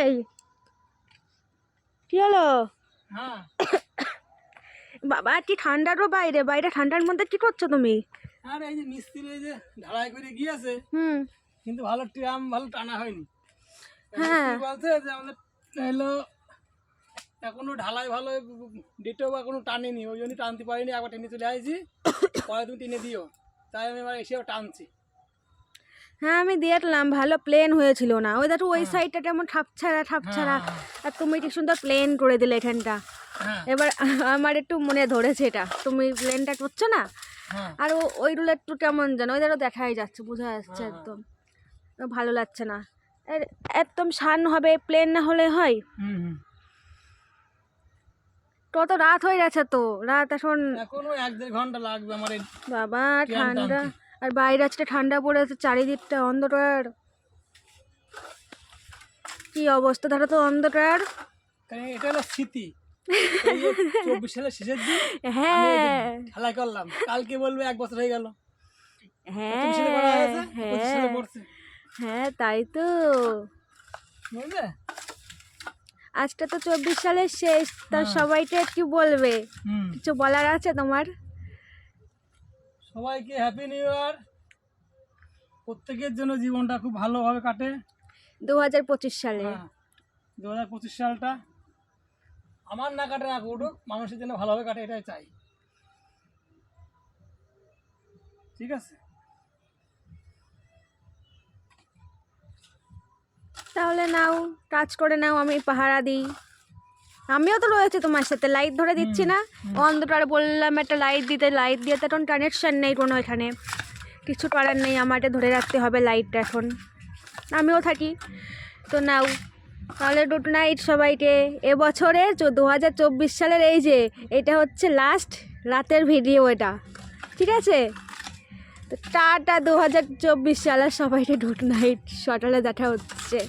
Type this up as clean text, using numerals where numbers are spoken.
এই কি হলো? হ্যাঁ বাবা কি ঠান্ডার বাইরে, বাইরে ঠান্ডার মধ্যে কি করছো তুমি? আর এই যে মিস্ত্রি এই যে ঢালাই করে গিয়েছে, হুম। কিন্তু ভালো ট্রাম ভালো টানা হয়নি। হ্যাঁ মিস্ত্রি বলছে যে আমাদের হলো এখনো ঢালাই ভালো ডেটেও এখনো টানেনি, ওই জন্য টানতে পারিনি। একবার টেনে চলে আসছি, পরে তুমি টেনে দিও, তাই আমি এবার এসেও টানছি। হ্যাঁ আমি দেখলাম ভালো প্লেন হয়েছিল না, ওই দেখো ওই সাইডটা কেমন ঠাপছাড়া আর তুমি কি সুন্দর প্লেন করে দিলে এখানটা। হ্যাঁ এবার আমার একটু মনে ধরেছে এটা তুমি প্লেনটা করছো না, হ্যাঁ আর ওইগুলো একটু কেমন যেন ওই দেখো দেখাই যাচ্ছে, বোঝা যাচ্ছে একদম ভালো লাগছে না। একদম শান হবে, প্লেন না হলে হয়। হুম। কত রাত হয়ে গেছে তো, রাত এখন এখনো 1-1.5 ঘন্টা লাগবে আমার এই বাবা ট্রাম ঠান্ডা। টানতে। আর বাইরে আজকে ঠান্ডা পড়েছে, চারিদিকটা অন্ধকার, কি অবস্থা ধরো তো অন্ধকার। কারণ এটা হলো স্মৃতি। এই যে 24 সালের শেষের দিন আমি হ্যাঁ ঢালাই করলাম, কালকে বলবে 1 বছর হয়ে গেল। হ্যাঁ 24 সালে করা হয়েছে, 25 সালে হ্যাঁ পড়ছে, হ্যাঁ তাই তো। বুঝলে? আজকে তো 24 সালের শেষ, তা হ্যাঁ। সবাইকে কি বলবে? হুম। কিছু বলার আছে তোমার? সবাইকে হ্যাপি নিউ ইয়ার। প্রত্যেকের জন্য জীবনটা খুব ভালোভাবে কাটে। 2025 সালে। হ্যাঁ 2025 সালটা আমার না কাটে না উঠুক, মানুষের জন্য ভালোভাবে কাটে, এটাই চাই। ঠিক আছে? তাহলে নাও, কাজ করে নাও, আমি পাহারা দিই। আমিও তো রয়েছে তোমার সাথে, লাইট ধরে দিচ্ছি না? অন্ধকারে বললাম একটা লাইট দিতে, লাইট দিয়ে তো এখন কানেকশান নেই কোনো, এখানে কিছু করার নেই, আমাকে ধরে রাখতে হবে লাইটটা এখন, আমিও থাকি। তো নাও তাহলে গুড নাইট সবাইকে। এবছরের 2024 সালের এই যে এটা হচ্ছে লাস্ট রাতের ভিডিও এটা, ঠিক আছে? তো টাটা 2024 সালের সবাইকে গুড নাইট, সকালে দেখা হচ্ছে।